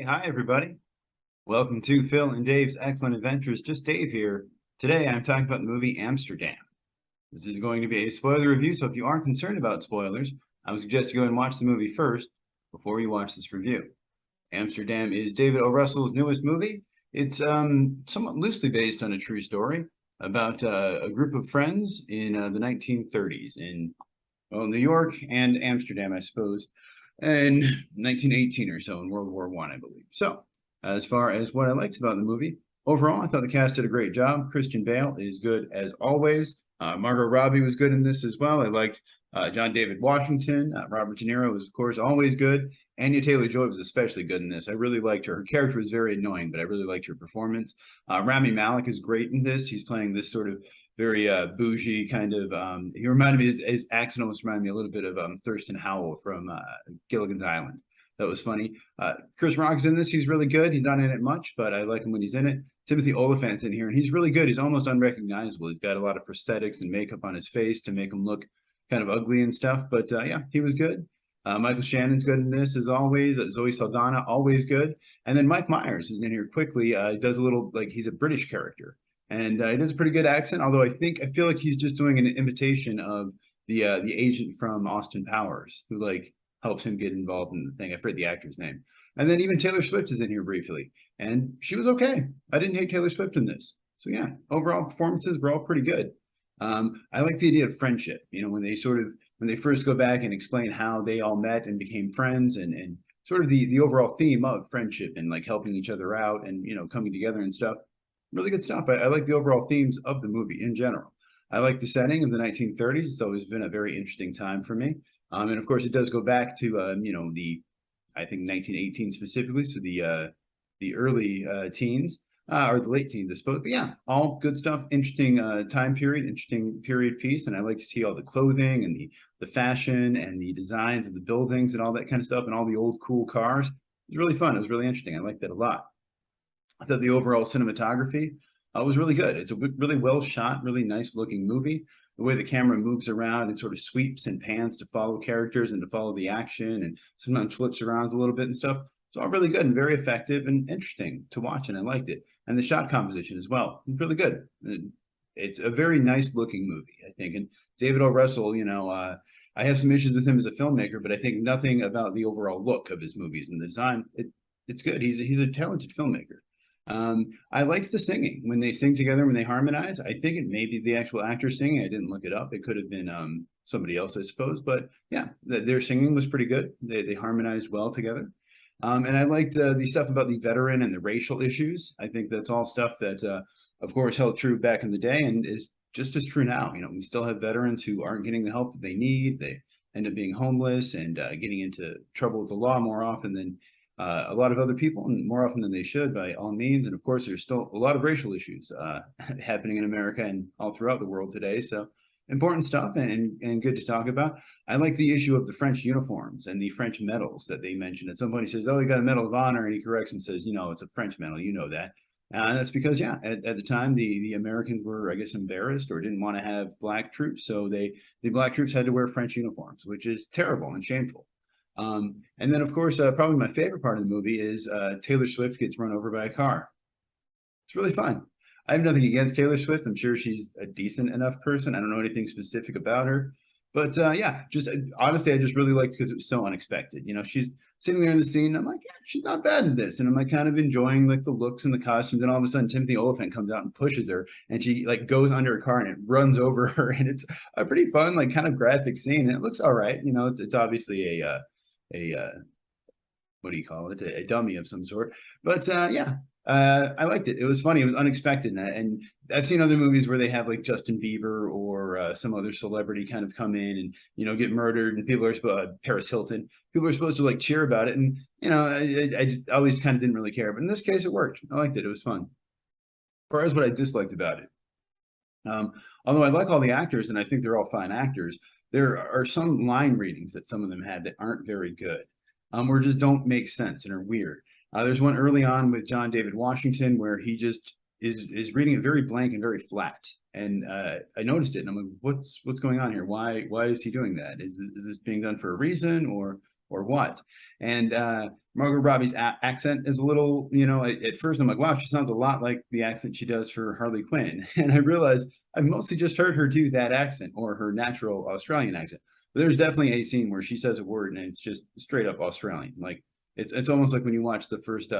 Hi everybody. Welcome to Phil and Dave's Excellent Adventures. Just Dave here. Today I'm talking about the movie Amsterdam. This is going to be a spoiler review, so if you aren't concerned about spoilers, I would suggest you go and watch the movie first before you watch this review. Amsterdam is David O. Russell's newest movie. It's somewhat loosely based on a true story about a group of friends in the 1930s in New York and Amsterdam, I suppose, in 1918 or so in World War I believe. So, as far as what I liked about the movie, overall, I thought the cast did a great job. Christian Bale is good as always. Margot Robbie was good in this as well. I liked John David Washington. Robert De Niro was, of course, always good. Anya Taylor-Joy was especially good in this. I really liked her. Her character was very annoying, but I really liked her performance. Rami Malek is great in this. He's playing this sort of very bougie kind of, he reminded me, his accent almost reminded me a little bit of Thurston Howell from Gilligan's Island. That was funny. Chris Rock's in this. He's really good. He's not in it much, but I like him when he's in it. Timothy Olyphant's in here, and he's really good. He's almost unrecognizable. He's got a lot of prosthetics and makeup on his face to make him look kind of ugly and stuff, but yeah, he was good. Michael Shannon's good in this, as always. Zoe Saldaña, always good. And then Mike Myers is in here quickly. He does a little, like, he's a British character. And he does a pretty good accent, although I feel like he's just doing an imitation of the agent from Austin Powers, who like helps him get involved in the thing. I forget the actor's name. And then even Taylor Swift is in here briefly, and she was okay. I didn't hate Taylor Swift in this. So yeah, overall performances were all pretty good. I like the idea of friendship. You know, when they first go back and explain how they all met and became friends, and sort of the overall theme of friendship and like helping each other out and coming together and stuff. Really good stuff. I like the overall themes of the movie in general. I like the setting of the 1930s. It's always been a very interesting time for me. And of course, it does go back to I think 1918 specifically, so the early teens or the late teens, I suppose. But yeah, all good stuff. Interesting time period, interesting period piece, and I like to see all the clothing and the fashion and the designs of the buildings and all that kind of stuff and all the old cool cars. It was really fun. It was really interesting. I liked that a lot. I thought the overall cinematography was really good. It's a really well shot, really nice looking movie. The way the camera moves around and sort of sweeps and pans to follow characters and to follow the action, and sometimes flips around a little bit and stuff. It's all really good and very effective and interesting to watch, and I liked it. And the shot composition as well, really good. It's a very nice looking movie, I think. And David O. Russell, I have some issues with him as a filmmaker, but I think nothing about the overall look of his movies and the design. It's good. He's a talented filmmaker. I liked the singing when they sing together, when they harmonize. I think it may be the actual actor singing. I didn't look it up. It could have been somebody else, I suppose. But yeah, their singing was pretty good. They harmonized well together. And I liked the stuff about the veteran and the racial issues. I think that's all stuff that, of course, held true back in the day and is just as true now. We still have veterans who aren't getting the help that they need. They end up being homeless and getting into trouble with the law more often than a lot of other people, and more often than they should, by all means. And of course, there's still a lot of racial issues happening in America and all throughout the world today. So important stuff and good to talk about. I like the issue of the French uniforms and the French medals that they mentioned. At some point, he says, "Oh, he got a Medal of Honor," and he corrects him, says, "It's a French medal. You know that." And that's because, yeah, at the time, the Americans were, I guess, embarrassed or didn't want to have black troops, so the black troops had to wear French uniforms, which is terrible and shameful. And then, of course, probably my favorite part of the movie is Taylor Swift gets run over by a car. It's really fun. I have nothing against Taylor Swift. I'm sure she's a decent enough person. I don't know anything specific about her. But yeah, just honestly, I just really liked because it was so unexpected. She's sitting there in the scene. I'm like, yeah, she's not bad in this. And I'm like kind of enjoying like the looks and the costumes. And all of a sudden, Timothy Olyphant comes out and pushes her. And she like goes under a car and it runs over her. And it's a pretty fun, like kind of graphic scene. And it looks all right. It's obviously a what do you call it? A dummy of some sort. But yeah, I liked it. It was funny. It was unexpected. And I've seen other movies where they have like Justin Bieber or some other celebrity kind of come in and get murdered, and people are supposed Paris Hilton. People are supposed to like cheer about it, and I always kind of didn't really care. But in this case, it worked. I liked it. It was fun. As far as what I disliked about it, although I like all the actors and I think they're all fine actors, there are some line readings that some of them had that aren't very good, or just don't make sense and are weird. There's one early on with John David Washington where he just is reading it very blank and very flat. And I noticed it, and I'm like, what's going on here? Why is he doing that? Is this being done for a reason or what? And Margot Robbie's accent is a little, at first I'm like, wow, she sounds a lot like the accent she does for Harley Quinn. And I realized I've mostly just heard her do that accent or her natural Australian accent. But there's definitely a scene where she says a word and it's just straight up Australian. Like it's almost like when you watch the first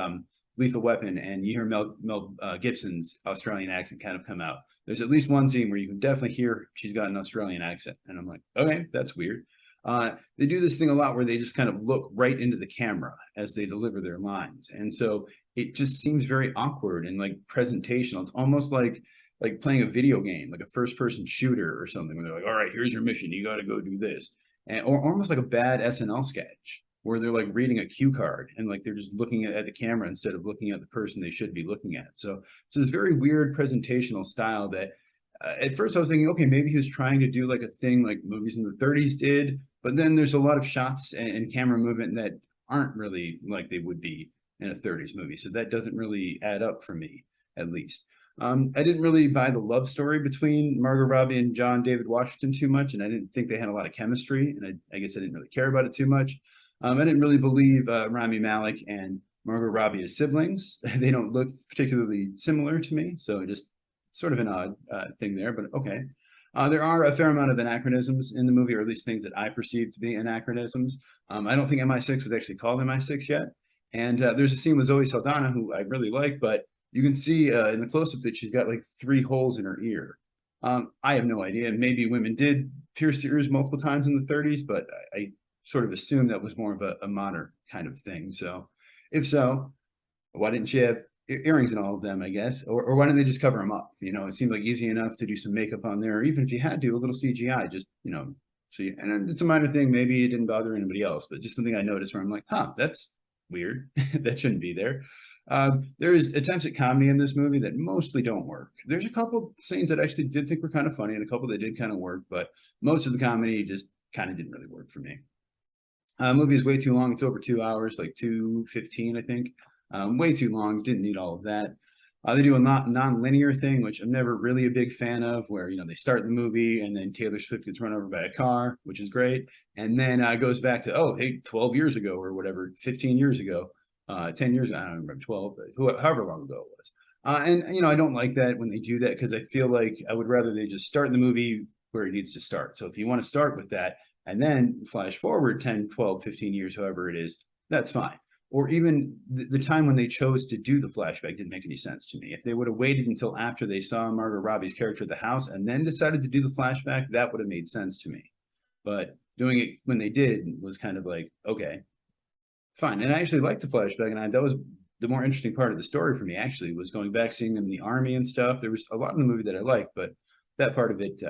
Lethal Weapon and you hear Mel Gibson's Australian accent kind of come out. There's at least one scene where you can definitely hear she's got an Australian accent. And I'm like, okay, that's weird. They do this thing a lot where they just kind of look right into the camera as they deliver their lines. And so it just seems very awkward and like presentational. It's almost like playing a video game, like a first person shooter or something, where they're like, all right, here's your mission. You got to go do this. Or almost like a bad SNL sketch where they're like reading a cue card and like they're just looking at the camera instead of looking at the person they should be looking at. So it's this very weird presentational style that at first I was thinking, okay, maybe he was trying to do like a thing like movies in the 30s did, but then there's a lot of shots and camera movement that aren't really like they would be in a 30s movie. So that doesn't really add up for me, at least. I didn't really buy the love story between Margot Robbie and John David Washington too much, and I didn't think they had a lot of chemistry, and I guess I didn't really care about it too much. I didn't really believe Rami Malek and Margot Robbie as siblings. They don't look particularly similar to me, so just sort of an odd thing there, but okay. There are a fair amount of anachronisms in the movie, or at least things that I perceive to be anachronisms. I don't think MI6 was actually called MI6 yet. And there's a scene with Zoe Saldaña, who I really like, but you can see in the close-up that she's got like 3 holes in her ear. I have no idea. Maybe women did pierce their ears multiple times in the 30s, but I sort of assumed that was more of a modern kind of thing. So if so, why didn't she have earrings in all of them, I guess, or why didn't they just cover them up? It seemed like easy enough to do some makeup on there, or even if you had to, a little CGI, just, and it's a minor thing. Maybe it didn't bother anybody else, but just something I noticed where I'm like, huh, that's weird. That shouldn't be there. There is attempts at comedy in this movie that mostly don't work. There's a couple scenes that I actually did think were kind of funny and a couple that did kind of work, but most of the comedy just kind of didn't really work for me. Movie is way too long. It's over 2 hours, like 2:15, I think. Way too long. Didn't need all of that. They do a non-linear thing, which I'm never really a big fan of, where they start the movie and then Taylor Swift gets run over by a car, which is great, and then goes back to, oh, hey, 12 years ago or whatever, 15 years ago, 10 years, I don't remember, 12, but however long ago it was. And I don't like that when they do that, because I feel like I would rather they just start the movie where it needs to start. So if you want to start with that and then flash forward 10, 12, 15 years, however it is, that's fine. Or even the time when they chose to do the flashback didn't make any sense to me. If they would have waited until after they saw Margot Robbie's character at the house and then decided to do the flashback, that would have made sense to me. But doing it when they did was kind of like, okay, fine. And I actually liked the flashback, and that was the more interesting part of the story for me, actually, was going back, seeing them in the army and stuff. There was a lot in the movie that I liked, but that part of it,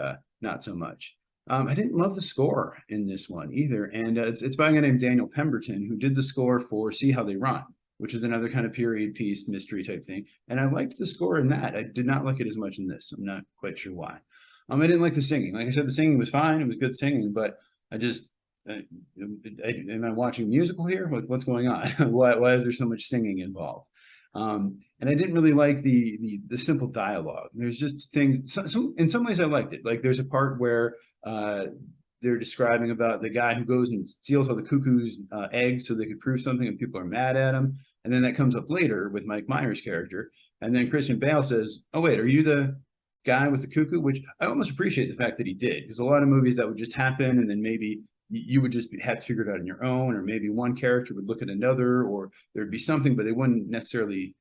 not so much. I didn't love the score in this one either. And it's by a guy named Daniel Pemberton, who did the score for See How They Run, which is another kind of period piece, mystery type thing. And I liked the score in that. I did not like it as much in this. I'm not quite sure why. I didn't like the singing. Like I said, the singing was fine. It was good singing, but I just, am I watching a musical here? What's going on? Why is there so much singing involved? And I didn't really like the simple dialogue. There's just things, in some ways I liked it. Like there's a part where they're describing about the guy who goes and steals all the cuckoo's eggs so they could prove something, and people are mad at him. And then that comes up later with Mike Myers' character. And then Christian Bale says, oh, wait, are you the guy with the cuckoo? Which I almost appreciate the fact that he did, because a lot of movies that would just happen and then maybe you would just have to figure it out on your own, or maybe one character would look at another, or there'd be something, but they wouldn't necessarily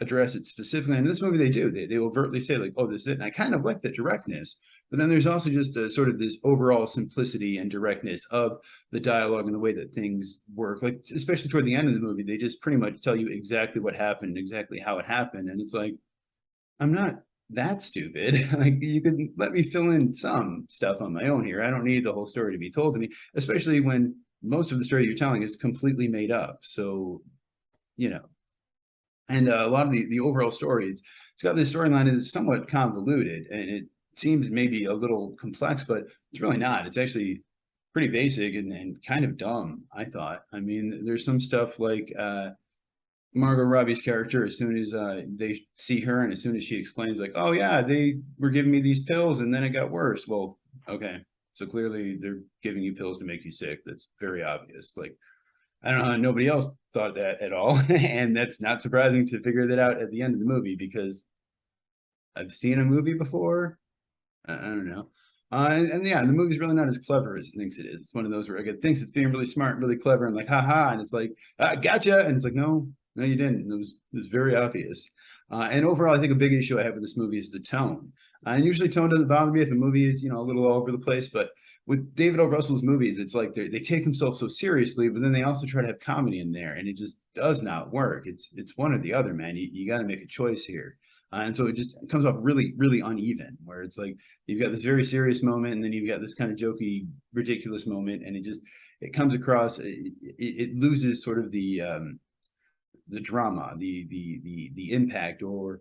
address it specifically. In this movie, they do. They overtly say, like, oh, this is it. And I kind of like that directness. But then there's also just a sort of this overall simplicity and directness of the dialogue and the way that things work. Like, especially toward the end of the movie, they just pretty much tell you exactly what happened, exactly how it happened. And it's like, I'm not that stupid. Like, you could let me fill in some stuff on my own here. I don't need the whole story to be told to me, especially when most of the story you're telling is completely made up. So, and a lot of the overall story, it's got this storyline that's somewhat convoluted, and it seems maybe a little complex, but it's really not. It's actually pretty basic and kind of dumb, I thought. I mean, there's some stuff like Margot Robbie's character, as soon as they see her and as soon as she explains, like, oh yeah, they were giving me these pills and then it got worse. Well, okay, so clearly they're giving you pills to make you sick. That's very obvious. Like, I don't know how nobody else thought that at all. And that's not surprising to figure that out at the end of the movie, because I've seen a movie before. I don't know. And yeah, the movie's really not as clever as it thinks it is. It's one of those where it thinks it's being really smart, really clever, and like, haha, and it's like, gotcha. And it's like, no, you didn't. It was very obvious. And overall, I think a big issue I have with this movie is the tone. And usually tone doesn't bother me if a movie is, a little all over the place, but with David O. Russell's movies, it's like they take themselves so seriously, but then they also try to have comedy in there, and it just does not work. It's one or the other, man. You got to make a choice here. And so it just comes off really, really uneven, where it's like you've got this very serious moment, and then you've got this kind of jokey, ridiculous moment, and it comes across, it loses sort of the drama, the impact, or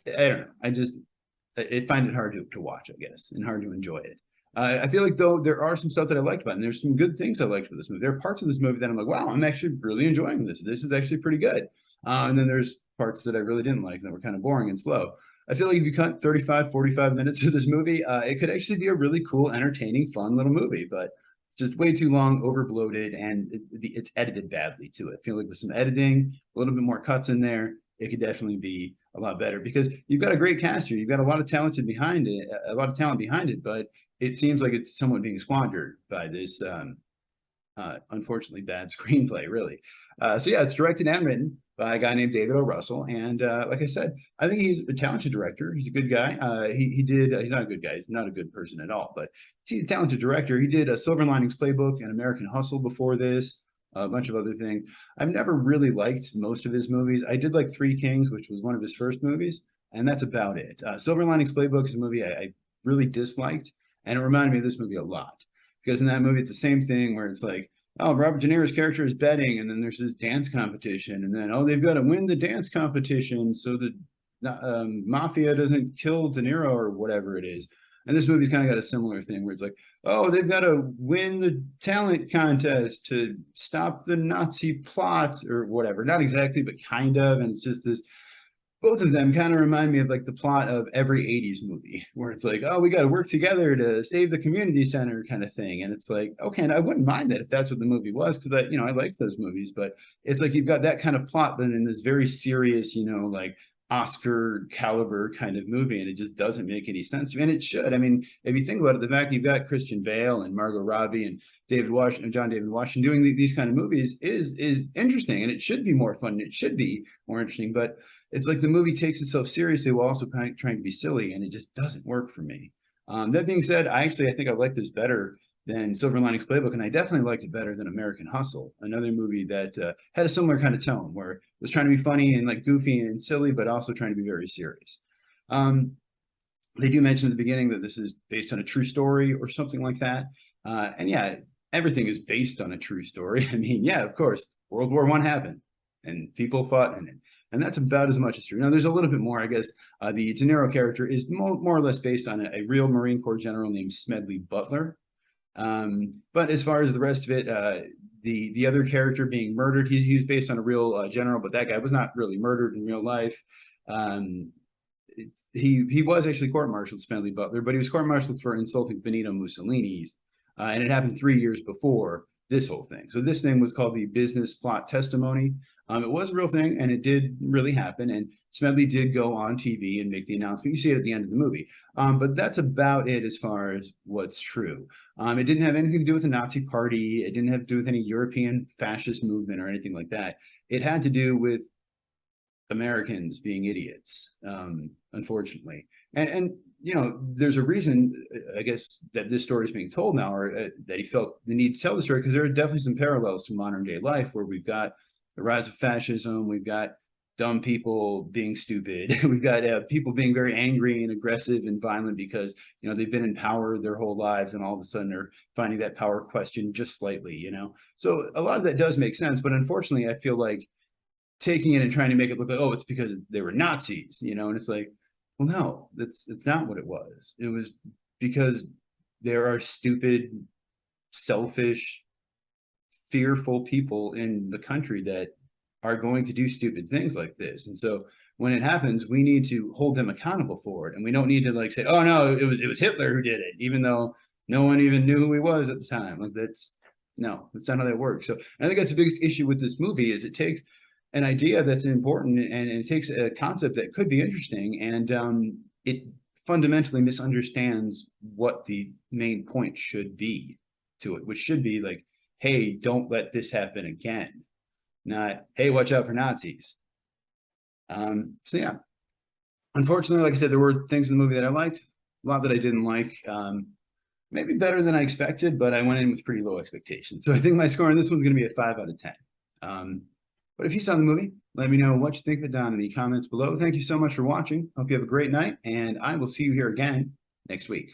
I don't know. I find it hard to watch, I guess, and hard to enjoy it. I feel like, though, there are some stuff that I liked about it, and there's some good things I liked with this movie. There are parts of this movie that I'm like, wow, I'm actually really enjoying this. This is actually pretty good. And then there's parts that I really didn't like that were kind of boring and slow. I feel like if you cut 35, 45 minutes of this movie, it could actually be a really cool, entertaining, fun little movie, but it's just way too long, over bloated, and it's edited badly too. I feel like with some editing, a little bit more cuts in there, it could definitely be a lot better, because you've got a great cast here. You've got a lot of talent behind it, but it seems like it's somewhat being squandered by this unfortunately bad screenplay, really. So yeah, it's directed and written by a guy named David O. Russell, and like I said, I think he's a talented director. He's a good guy. He's not a good guy. He's not a good person at all, but he's a talented director. He did a Silver Linings Playbook and American Hustle before this, a bunch of other things. I've never really liked most of his movies. I did like Three Kings, which was one of his first movies, and that's about it. Silver Linings Playbook is a movie I really disliked, and it reminded me of this movie a lot, because in that movie, it's the same thing where it's like, oh, Robert De Niro's character is betting, and then there's this dance competition, and then, oh, they've got to win the dance competition so the mafia doesn't kill De Niro or whatever it is. And this movie's kind of got a similar thing where it's like, oh, they've got to win the talent contest to stop the Nazi plot or whatever. Not exactly, but kind of. And it's just this, both of them kind of remind me of like the plot of every 80s movie, where it's like, oh, we got to work together to save the community center kind of thing. And it's like, okay, and I wouldn't mind that if that's what the movie was, because I like those movies, but it's like you've got that kind of plot, but in this very serious, like Oscar caliber kind of movie, and it just doesn't make any sense to me. And it should. I mean, if you think about it, the fact you've got Christian Bale and Margot Robbie and John David Washington doing these kind of movies is interesting, and it should be more fun. It should be more interesting, but it's like the movie takes itself seriously while also kind of trying to be silly, and it just doesn't work for me. That being said, I think I like this better than Silver Linings Playbook, and I definitely liked it better than American Hustle, another movie that had a similar kind of tone, where it was trying to be funny and like goofy and silly, but also trying to be very serious. They do mention at the beginning that this is based on a true story or something like that. And yeah, everything is based on a true story. I mean, yeah, of course, World War I happened and people fought in it. And that's about as much as true. Now, there's a little bit more, I guess. The De Niro character is more or less based on a real Marine Corps general named Smedley Butler. But as far as the rest of it, the other character being murdered, he's based on a real general, but that guy was not really murdered in real life. He was actually court-martialed, Smedley Butler, but he was court-martialed for insulting Benito Mussolini, and it happened 3 years before this whole thing. So this thing was called the business plot testimony. It was a real thing, and it did really happen, and Smedley did go on TV and make the announcement. You see it at the end of the movie. But that's about it as far as what's true. It didn't have anything to do with the Nazi Party. It didn't have to do with any European fascist movement or anything like that. It had to do with Americans being idiots, unfortunately. And there's a reason, I guess, that this story is being told now, or that he felt the need to tell the story, because there are definitely some parallels to modern day life, where we've got the rise of fascism, we've got dumb people being stupid, we've got people being very angry and aggressive and violent because they've been in power their whole lives, and all of a sudden they're finding that power questioned just slightly. So a lot of that does make sense, but unfortunately I feel like taking it and trying to make it look like, oh, it's because they were Nazis, and it's like, well, no, it's not what it was. It was because there are stupid, selfish, fearful people in the country that are going to do stupid things like this. And so when it happens, we need to hold them accountable for it. And we don't need to say, oh no, it was Hitler who did it, even though no one even knew who he was at the time. Like No, that's not how that works. So I think that's the biggest issue with this movie is it takes an idea that's important and it takes a concept that could be interesting, and it fundamentally misunderstands what the main point should be to it, which should be like, hey, don't let this happen again, not, hey, watch out for Nazis. So yeah, unfortunately, like I said, there were things in the movie that I liked, a lot that I didn't like. Maybe better than I expected, but I went in with pretty low expectations. So I think my score on this one's going to be a 5 out of 10. But if you saw the movie, let me know what you think of it down in the comments below. Thank you so much for watching. Hope you have a great night, and I will see you here again next week.